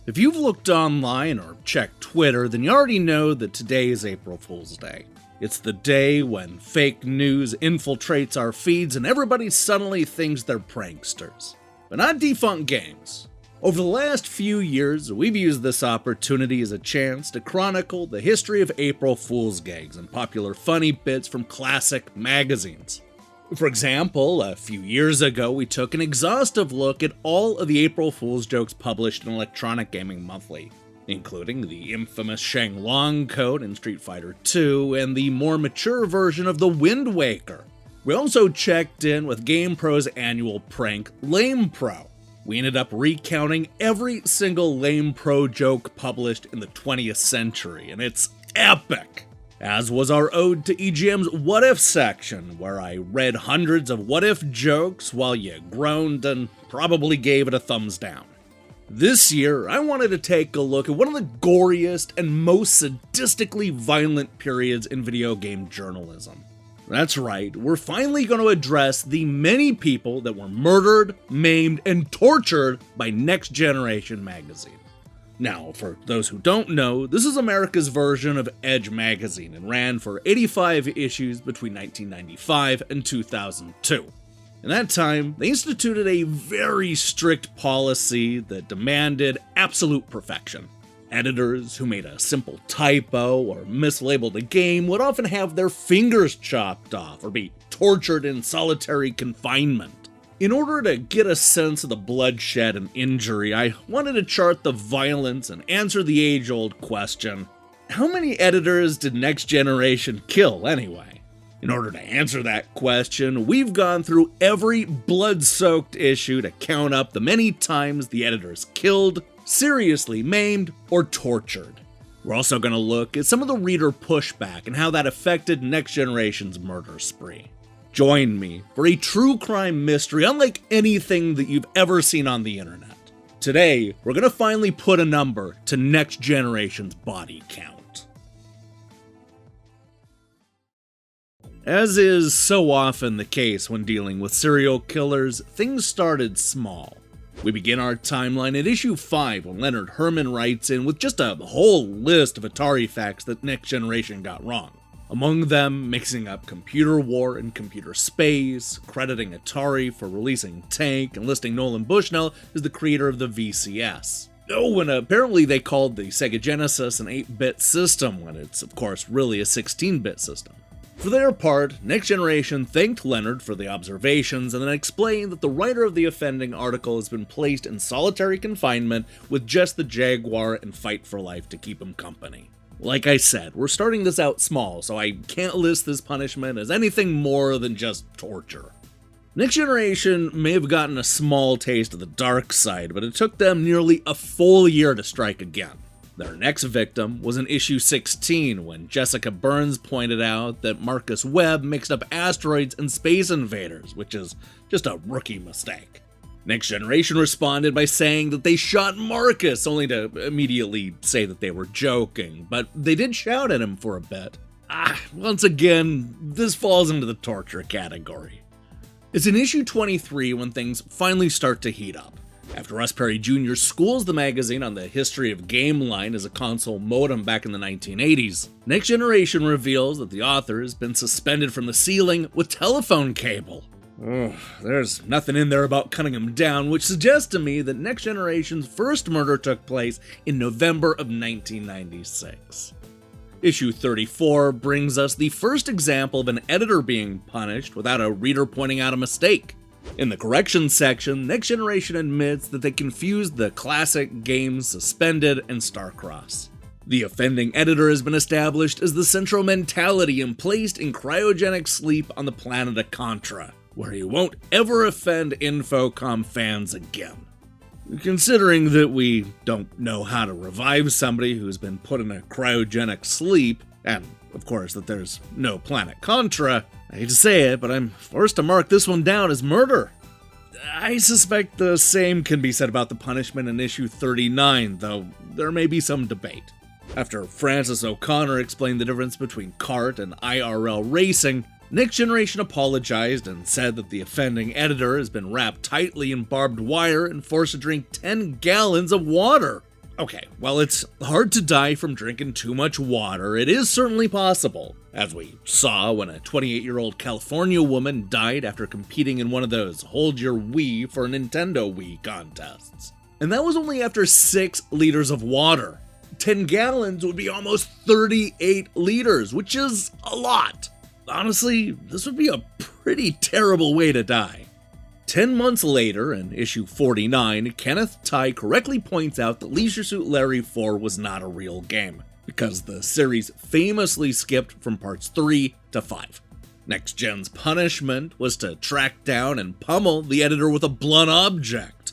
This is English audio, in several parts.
If you've looked online or checked Twitter, then you already know that today is April Fool's Day. It's the day when fake news infiltrates our feeds and everybody suddenly thinks they're pranksters. But not defunct games. Over the last few years, we've used this opportunity as a chance to chronicle the history of April Fool's gags and popular funny bits from classic magazines. For example, a few years ago, we took an exhaustive look at all of the April Fool's jokes published in Electronic Gaming Monthly, including the infamous Sheng Long code in Street Fighter II and the more mature version of the Wind Waker. We also checked in with GamePro's annual prank, LamePro. We ended up recounting every single LamePro joke published in the 20th century, and it's epic! As was our ode to EGM's What If section, where I read hundreds of what if jokes while you groaned and probably gave it a thumbs down. This year, I wanted to take a look at one of the goriest and most sadistically violent periods in video game journalism. That's right, we're finally going to address the many people that were murdered, maimed, and tortured by Next Generation magazine. Now, for those who don't know, this is America's version of Edge magazine and ran for 85 issues between 1995 and 2002. In that time, they instituted a very strict policy that demanded absolute perfection. Editors who made a simple typo or mislabeled a game would often have their fingers chopped off or be tortured in solitary confinement. In order to get a sense of the bloodshed and injury, I wanted to chart the violence and answer the age-old question, how many editors did Next Generation kill anyway? In order to answer that question, we've gone through every blood-soaked issue to count up the many times the editors killed, seriously maimed, or tortured. We're also going to look at some of the reader pushback and how that affected Next Generation's murder spree. Join me for a true crime mystery unlike anything that you've ever seen on the internet. Today, we're going to finally put a number to Next Generation's body count. As is so often the case when dealing with serial killers, things started small. We begin our timeline at issue 5 when Leonard Herman writes in with just a whole list of Atari facts that Next Generation got wrong. Among them, mixing up computer war and computer space, crediting Atari for releasing Tank, and listing Nolan Bushnell as the creator of the VCS. Oh, and apparently they called the Sega Genesis an 8-bit system, when it's of course really a 16-bit system. For their part, Next Generation thanked Leonard for the observations and then explained that the writer of the offending article has been placed in solitary confinement with just the Jaguar and Fight for Life to keep him company. Like I said, we're starting this out small, so I can't list this punishment as anything more than just torture. Next Generation may have gotten a small taste of the dark side, but it took them nearly a full year to strike again. Their next victim was in issue 16 when Jessica Burns pointed out that Marcus Webb mixed up asteroids and Space Invaders, which is just a rookie mistake. Next Generation responded by saying that they shot Marcus, only to immediately say that they were joking, but they did shout at him for a bit. Once again, this falls into the torture category. It's in issue 23 when things finally start to heat up. After Russ Perry Jr. schools the magazine on the history of GameLine as a console modem back in the 1980s, Next Generation reveals that the author has been suspended from the ceiling with telephone cable. There's nothing in there about cutting him down, which suggests to me that Next Generation's first murder took place in November of 1996. Issue 34 brings us the first example of an editor being punished without a reader pointing out a mistake. In the corrections section, Next Generation admits that they confused the classic games Suspended and Starcross. The offending editor has been established as the central mentality and placed in cryogenic sleep on the planet of Contra, where he won't ever offend Infocom fans again. Considering that we don't know how to revive somebody who's been put in a cryogenic sleep, and of course that there's no planet Contra, I hate to say it, but I'm forced to mark this one down as murder. I suspect the same can be said about the punishment in issue 39, though there may be some debate. After Francis O'Connor explained the difference between kart and IRL racing, Next Generation apologized and said that the offending editor has been wrapped tightly in barbed wire and forced to drink 10 gallons of water. Okay, while it's hard to die from drinking too much water, it is certainly possible, as we saw when a 28-year-old California woman died after competing in one of those Hold Your Wii for Nintendo Wii contests. And that was only after 6 liters of water. 10 gallons would be almost 38 liters, which is a lot. Honestly, this would be a pretty terrible way to die. 10 months later, in issue 49, Kenneth Tai correctly points out that Leisure Suit Larry 4 was not a real game, because the series famously skipped from parts 3 to 5. Next Gen's punishment was to track down and pummel the editor with a blunt object.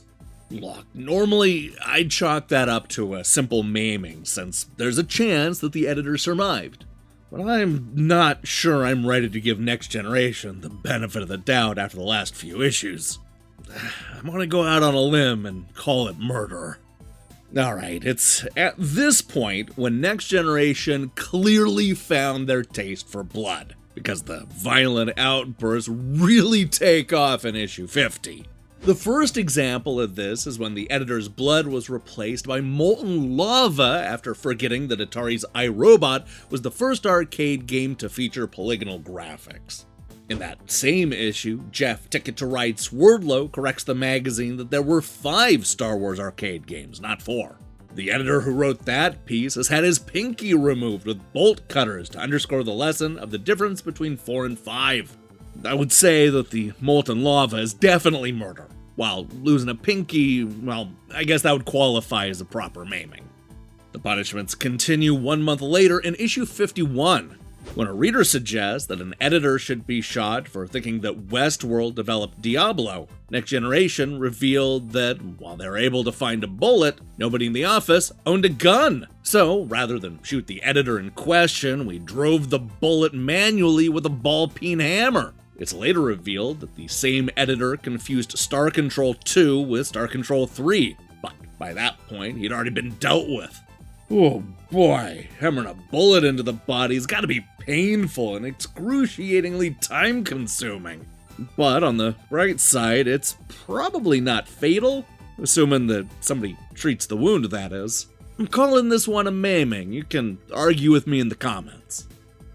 Look, normally I'd chalk that up to a simple maiming, since there's a chance that the editor survived. But I'm not sure I'm ready to give Next Generation the benefit of the doubt after the last few issues. I'm gonna go out on a limb and call it murder. Alright, it's at this point when Next Generation clearly found their taste for blood, because the violent outbursts really take off in issue 50. The first example of this is when the editor's blood was replaced by molten lava after forgetting that Atari's iRobot was the first arcade game to feature polygonal graphics. In that same issue, Jeff Ticket to Ride Swerdlow corrects the magazine that there were 5 Star Wars arcade games, not 4. The editor who wrote that piece has had his pinky removed with bolt cutters to underscore the lesson of the difference between 4 and 5. I would say that the molten lava is definitely murder, while losing a pinky, well, I guess that would qualify as a proper maiming. The punishments continue 1 month later in issue 51, when a reader suggests that an editor should be shot for thinking that Westworld developed Diablo. Next Generation revealed that while they were able to find a bullet, nobody in the office owned a gun. So, rather than shoot the editor in question, we drove the bullet manually with a ball-peen hammer. It's later revealed that the same editor confused Star Control 2 with Star Control 3, but by that point, he'd already been dealt with. Oh boy, hammering a bullet into the body's gotta be painful and excruciatingly time-consuming. But on the bright side, it's probably not fatal, assuming that somebody treats the wound, that is. I'm calling this one a maiming. You can argue with me in the comments.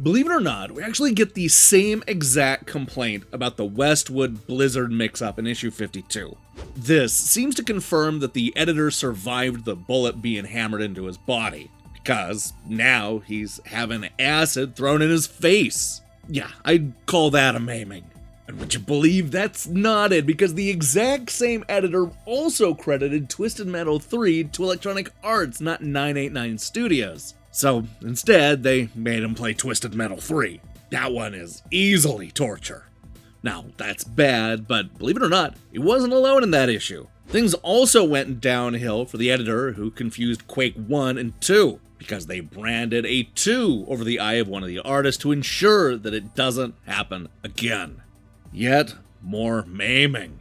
Believe it or not, we actually get the same exact complaint about the Westwood Blizzard mix-up in issue 52. This seems to confirm that the editor survived the bullet being hammered into his body, because now he's having acid thrown in his face. Yeah, I'd call that a maiming. And would you believe that's not it, because the exact same editor also credited Twisted Metal 3 to Electronic Arts, not 989 Studios. So instead, they made him play Twisted Metal 3. That one is easily torture. Now, that's bad, but believe it or not, he wasn't alone in that issue. Things also went downhill for the editor who confused Quake 1 and 2, because they branded a 2 over the eye of one of the artists to ensure that it doesn't happen again. Yet more maiming.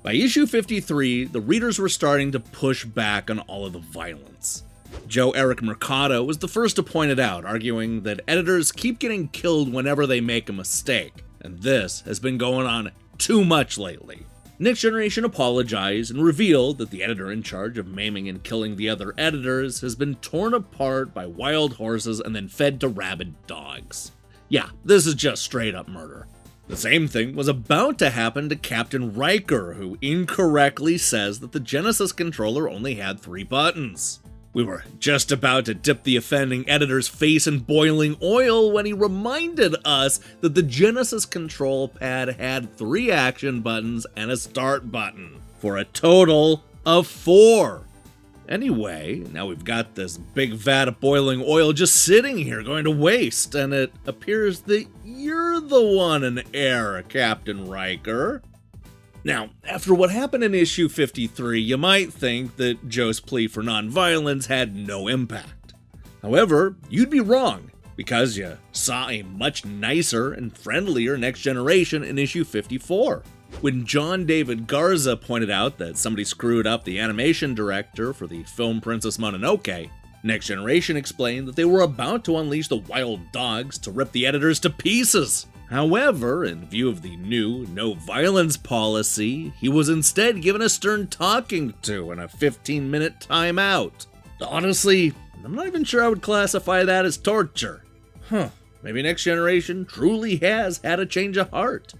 By issue 53, the readers were starting to push back on all of the violence. Joe Eric Mercado was the first to point it out, arguing that editors keep getting killed whenever they make a mistake, and this has been going on too much lately. Next Generation apologized and revealed that the editor in charge of maiming and killing the other editors has been torn apart by wild horses and then fed to rabid dogs. Yeah, this is just straight up murder. The same thing was about to happen to Captain Riker, who incorrectly says that the Genesis controller only had 3 buttons. We were just about to dip the offending editor's face in boiling oil when he reminded us that the Genesis control pad had 3 action buttons and a start button, for a total of 4. Anyway, now we've got this big vat of boiling oil just sitting here going to waste, and it appears that you're the one in error, Captain Riker. Now, after what happened in issue 53, you might think that Joe's plea for nonviolence had no impact. However, you'd be wrong, because you saw a much nicer and friendlier Next Generation in issue 54. When John David Garza pointed out that somebody screwed up the animation director for the film Princess Mononoke, Next Generation explained that they were about to unleash the wild dogs to rip the editors to pieces. However, in view of the new no violence policy, he was instead given a stern talking to and a 15-minute timeout. Honestly, I'm not even sure I would classify that as torture. Maybe Next Generation truly has had a change of heart.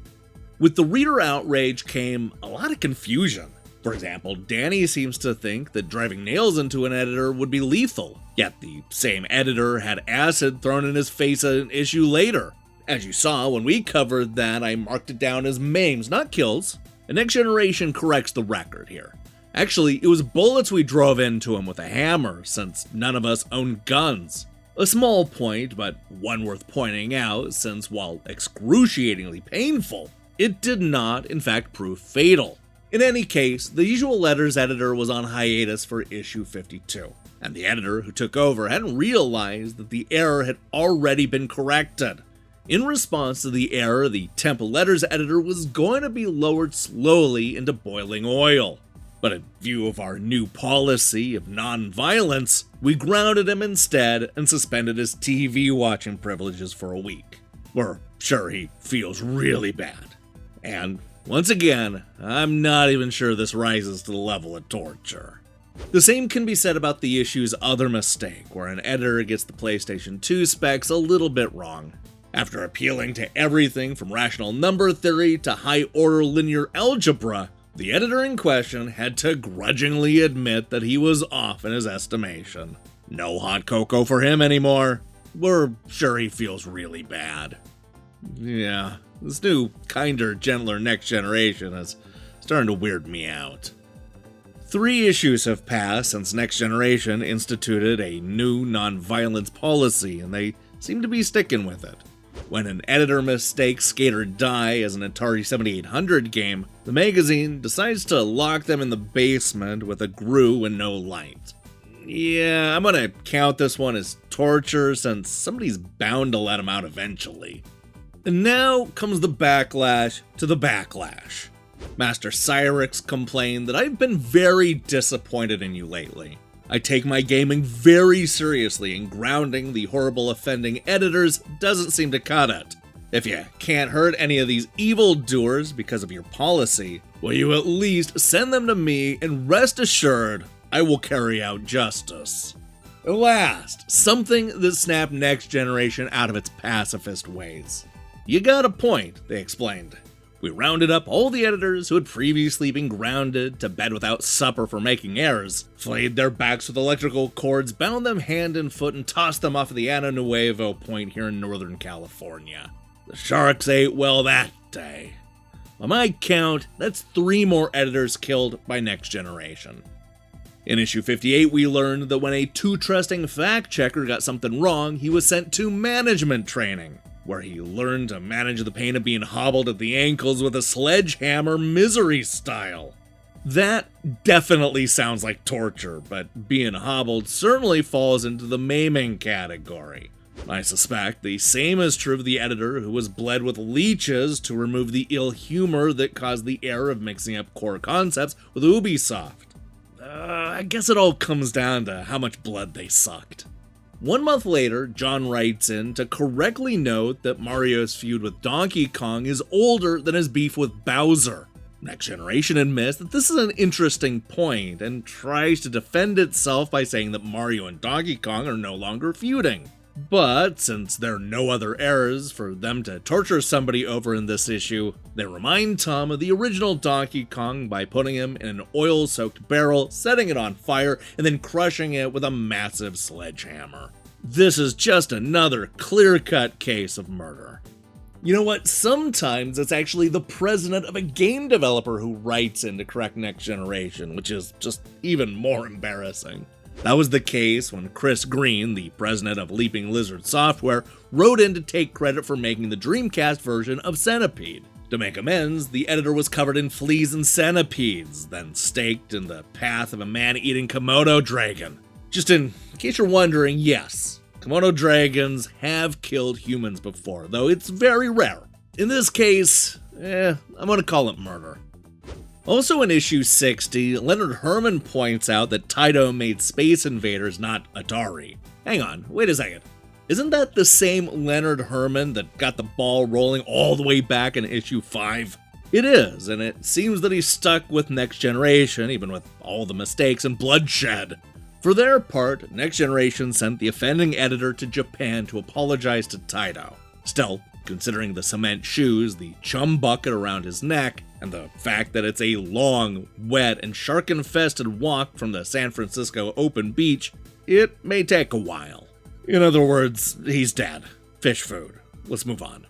With the reader outrage came a lot of confusion. For example, Danny seems to think that driving nails into an editor would be lethal, yet the same editor had acid thrown in his face an issue later. As you saw, when we covered that, I marked it down as maims, not kills. And Next Generation corrects the record here. Actually, it was bullets we drove into him with a hammer, since none of us owned guns. A small point, but one worth pointing out, since while excruciatingly painful, it did not, in fact, prove fatal. In any case, the Usual Letters editor was on hiatus for issue 52, and the editor who took over hadn't realized that the error had already been corrected. In response to the error, the Temple Letters editor was going to be lowered slowly into boiling oil. But in view of our new policy of non-violence, we grounded him instead and suspended his TV watching privileges for a week. We're sure he feels really bad. And once again, I'm not even sure this rises to the level of torture. The same can be said about the issue's other mistake, where an editor gets the PlayStation 2 specs a little bit wrong. After appealing to everything from rational number theory to high-order linear algebra, the editor in question had to grudgingly admit that he was off in his estimation. No hot cocoa for him anymore. We're sure he feels really bad. Yeah, this new, kinder, gentler Next Generation is starting to weird me out. 3 issues have passed since Next Generation instituted a new non-violence policy, and they seem to be sticking with it. When an editor mistakes Skate or Die as an Atari 7800 game, the magazine decides to lock them in the basement with a grue and no light. Yeah, I'm gonna count this one as torture since somebody's bound to let him out eventually. And now comes the backlash to the backlash. Master Cyrix complained that I've been very disappointed in you lately. I take my gaming very seriously, and grounding the horrible offending editors doesn't seem to cut it. If you can't hurt any of these evildoers because of your policy, will you at least send them to me and rest assured I will carry out justice. At last, something that snapped Next Generation out of its pacifist ways. You got a point, they explained. We rounded up all the editors who had previously been grounded to bed without supper for making errors, flayed their backs with electrical cords, bound them hand and foot, and tossed them off of the Ano Nuevo Point here in Northern California. The sharks ate well that day. By my count, that's 3 more editors killed by Next Generation. In issue 58, we learned that when a too trusting fact-checker got something wrong, he was sent to management training, where he learned to manage the pain of being hobbled at the ankles with a sledgehammer Misery style. That definitely sounds like torture, but being hobbled certainly falls into the maiming category. I suspect the same is true of the editor who was bled with leeches to remove the ill humor that caused the error of mixing up core concepts with Ubisoft. I guess it all comes down to how much blood they sucked. 1 month later, John writes in to correctly note that Mario's feud with Donkey Kong is older than his beef with Bowser. Next Generation admits that this is an interesting point and tries to defend itself by saying that Mario and Donkey Kong are no longer feuding. But since there are no other errors for them to torture somebody over in this issue, they remind Tom of the original Donkey Kong by putting him in an oil-soaked barrel, setting it on fire, and then crushing it with a massive sledgehammer. This is just another clear-cut case of murder. You know what? Sometimes it's actually the president of a game developer who writes in to correct Next Generation, which is just even more embarrassing. That was the case when Chris Green, the president of Leaping Lizard Software, wrote in to take credit for making the Dreamcast version of Centipede. To make amends, the editor was covered in fleas and centipedes, then staked in the path of a man-eating Komodo dragon. Just in case you're wondering, yes, Komodo dragons have killed humans before, though it's very rare. In this case, I'm gonna call it murder. Also in issue 60, Leonard Herman points out that Taito made Space Invaders, not Atari. Hang on, wait a second. Isn't that the same Leonard Herman that got the ball rolling all the way back in issue 5? It is, and it seems that he's stuck with Next Generation, even with all the mistakes and bloodshed. For their part, Next Generation sent the offending editor to Japan to apologize to Taito. Still, considering the cement shoes, the chum bucket around his neck, and the fact that it's a long, wet, and shark-infested walk from the San Francisco open beach, it may take a while. In other words, he's dead. Fish food. Let's move on.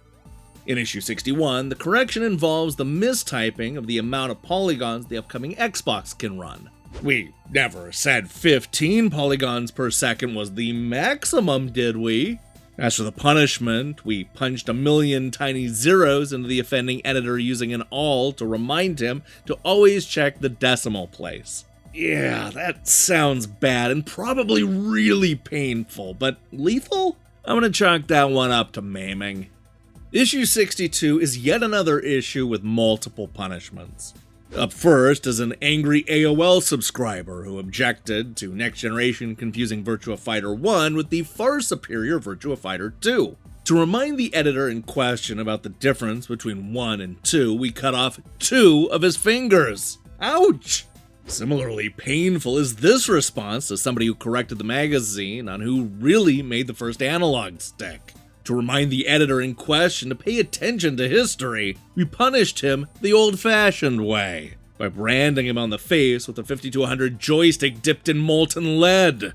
In issue 61, the correction involves the mistyping of the amount of polygons the upcoming Xbox can run. We never said 15 polygons per second was the maximum, did we? As for the punishment, we punched a million tiny zeros into the offending editor using an awl to remind him to always check the decimal place. Yeah, that sounds bad and probably really painful, but lethal? I'm gonna chalk that one up to maiming. Issue 62 is yet another issue with multiple punishments. Up first is an angry AOL subscriber who objected to Next Generation confusing Virtua Fighter 1 with the far superior Virtua Fighter 2. To remind the editor in question about the difference between 1 and 2, we cut off 2 of his fingers. Ouch! Similarly painful is this response to somebody who corrected the magazine on who really made the first analog stick. To remind the editor in question to pay attention to history, we punished him the old-fashioned way, by branding him on the face with a 5200 joystick dipped in molten lead.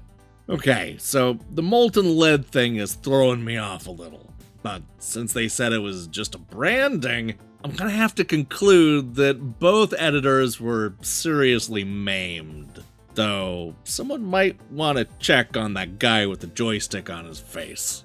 Okay, so the molten lead thing is throwing me off a little, but since they said it was just a branding, I'm gonna have to conclude that both editors were seriously maimed. Though, someone might want to check on that guy with the joystick on his face.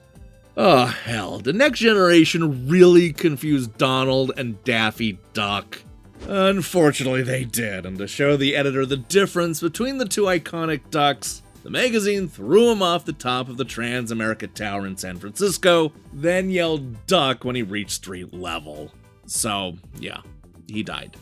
Oh hell, did Next Generation really confuse Donald and Daffy Duck? Unfortunately they did, and to show the editor the difference between the two iconic ducks, the magazine threw him off the top of the Transamerica Tower in San Francisco, then yelled duck when he reached street level. So, yeah, he died.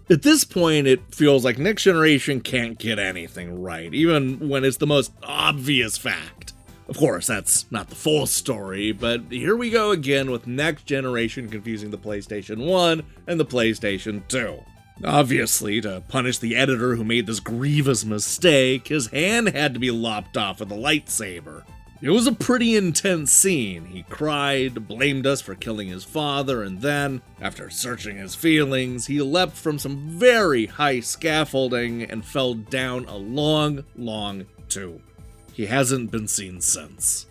At this point, it feels like Next Generation can't get anything right, even when it's the most obvious fact. Of course, that's not the full story, but here we go again with Next Generation confusing the PlayStation 1 and the PlayStation 2. Obviously, to punish the editor who made this grievous mistake, his hand had to be lopped off with a lightsaber. It was a pretty intense scene. He cried, blamed us for killing his father, and then, after searching his feelings, he leapt from some very high scaffolding and fell down a long, long tube. He hasn't been seen since.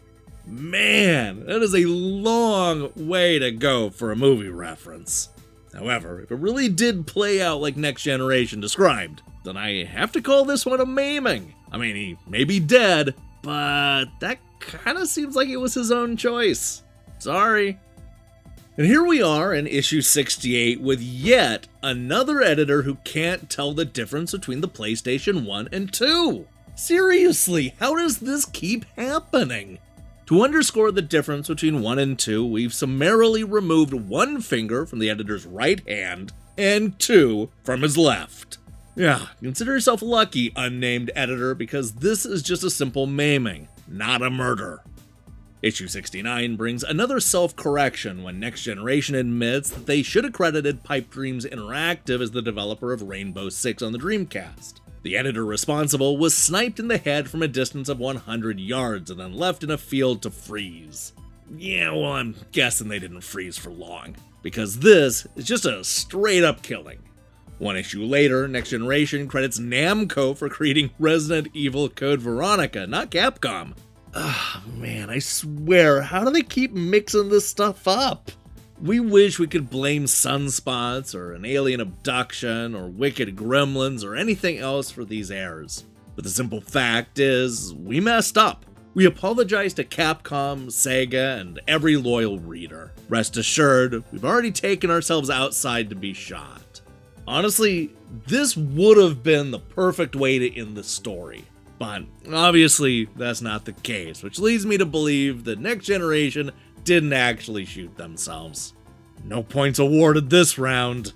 Man, that is a long way to go for a movie reference. However, if it really did play out like Next Generation described, then I have to call this one a maiming. I mean, he may be dead, but that kinda seems like it was his own choice. Sorry. And here we are in issue 68 with yet another editor who can't tell the difference between the PlayStation 1 and 2. Seriously, how does this keep happening? To underscore the difference between 1 and 2, we've summarily removed one finger from the editor's right hand and 2 from his left. Yeah, consider yourself lucky, unnamed editor, because this is just a simple maiming, not a murder. Issue 69 brings another self-correction when Next Generation admits that they should have credited Pipe Dreams Interactive as the developer of Rainbow Six on the Dreamcast. The editor responsible was sniped in the head from a distance of 100 yards and then left in a field to freeze. Yeah, well, I'm guessing they didn't freeze for long, because this is just a straight-up killing. One issue later, Next Generation credits Namco for creating Resident Evil Code Veronica, not Capcom. Ah, man, I swear, how do they keep mixing this stuff up? We wish we could blame sunspots or an alien abduction or wicked gremlins or anything else for these errors. But the simple fact is, we messed up. We apologize to Capcom, Sega, and every loyal reader. Rest assured, we've already taken ourselves outside to be shot. Honestly, this would have been the perfect way to end the story. But obviously, that's not the case, which leads me to believe that Next Generation didn't actually shoot themselves. No points awarded this round.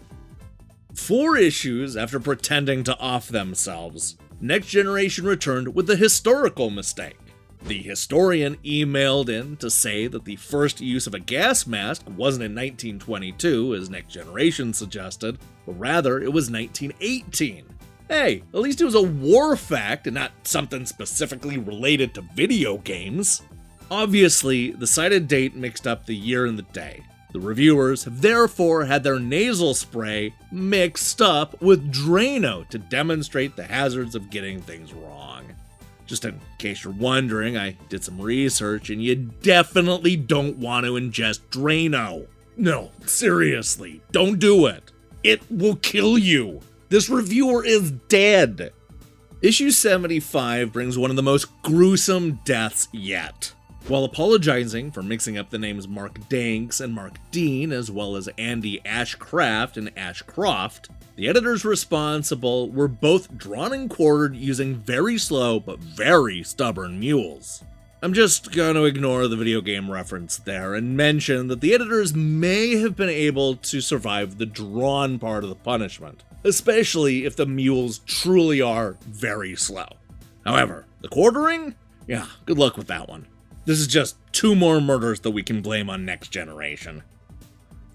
4 issues after pretending to off themselves, Next Generation returned with a historical mistake. The historian emailed in to say that the first use of a gas mask wasn't in 1922, as Next Generation suggested, but rather it was 1918. Hey, at least it was a war fact and not something specifically related to video games. Obviously, the cited date mixed up the year and the day. The reviewers have therefore had their nasal spray mixed up with Drano to demonstrate the hazards of getting things wrong. Just in case you're wondering, I did some research and you definitely don't want to ingest Drano. No, seriously, don't do it. It will kill you. This reviewer is dead. Issue 75 brings one of the most gruesome deaths yet. While apologizing for mixing up the names Mark Danks and Mark Dean, as well as Andy Ashcraft and Ashcroft, the editors responsible were both drawn and quartered using very slow but very stubborn mules. I'm just going to ignore the video game reference there and mention that the editors may have been able to survive the drawn part of the punishment, especially if the mules truly are very slow. However, the quartering? Yeah, good luck with that one. This is just 2 more murders that we can blame on Next Generation.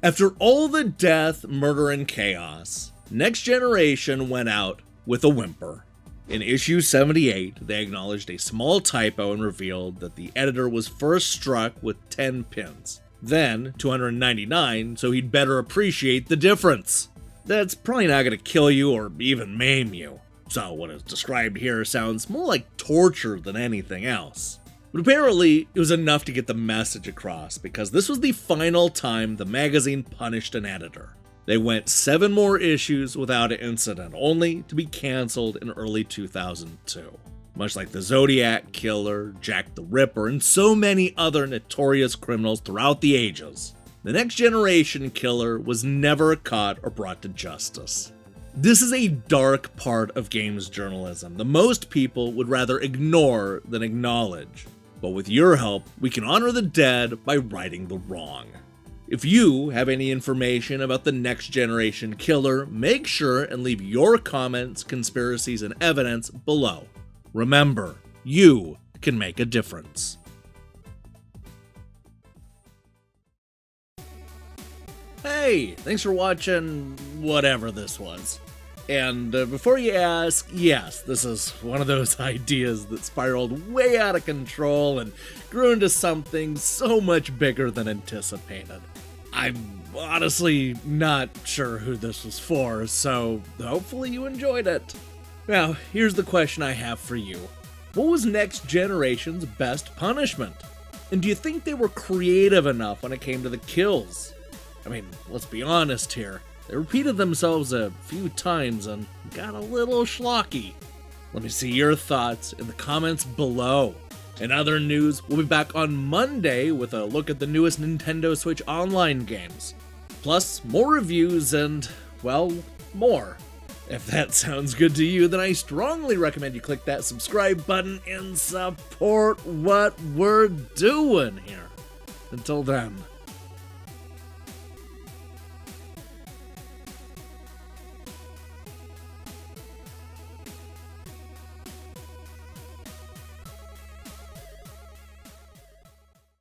After all the death, murder, and chaos, Next Generation went out with a whimper. In issue 78, they acknowledged a small typo and revealed that the editor was first struck with 10 pins, then 299, so he'd better appreciate the difference. That's probably not going to kill you or even maim you, so what is described here sounds more like torture than anything else. But apparently, it was enough to get the message across, because this was the final time the magazine punished an editor. They went 7 more issues without an incident, only to be cancelled in early 2002. Much like the Zodiac Killer, Jack the Ripper, and so many other notorious criminals throughout the ages, the Next Generation Killer was never caught or brought to justice. This is a dark part of games journalism that most people would rather ignore than acknowledge. But with your help, we can honor the dead by righting the wrong. If you have any information about the Next Generation Killer, make sure and leave your comments, conspiracies, and evidence below. Remember, you can make a difference. Hey, thanks for watching whatever this was. And before you ask, yes, this is one of those ideas that spiraled way out of control and grew into something so much bigger than anticipated. I'm honestly not sure who this was for, so hopefully you enjoyed it. Now, here's the question I have for you. What was Next Generation's best punishment? And do you think they were creative enough when it came to the kills? I mean, let's be honest here. They repeated themselves a few times and got a little schlocky. Let me see your thoughts in the comments below. In other news, we'll be back on Monday with a look at the newest Nintendo Switch Online games. Plus, more reviews and, well, more. If that sounds good to you, then I strongly recommend you click that subscribe button and support what we're doing here. Until then.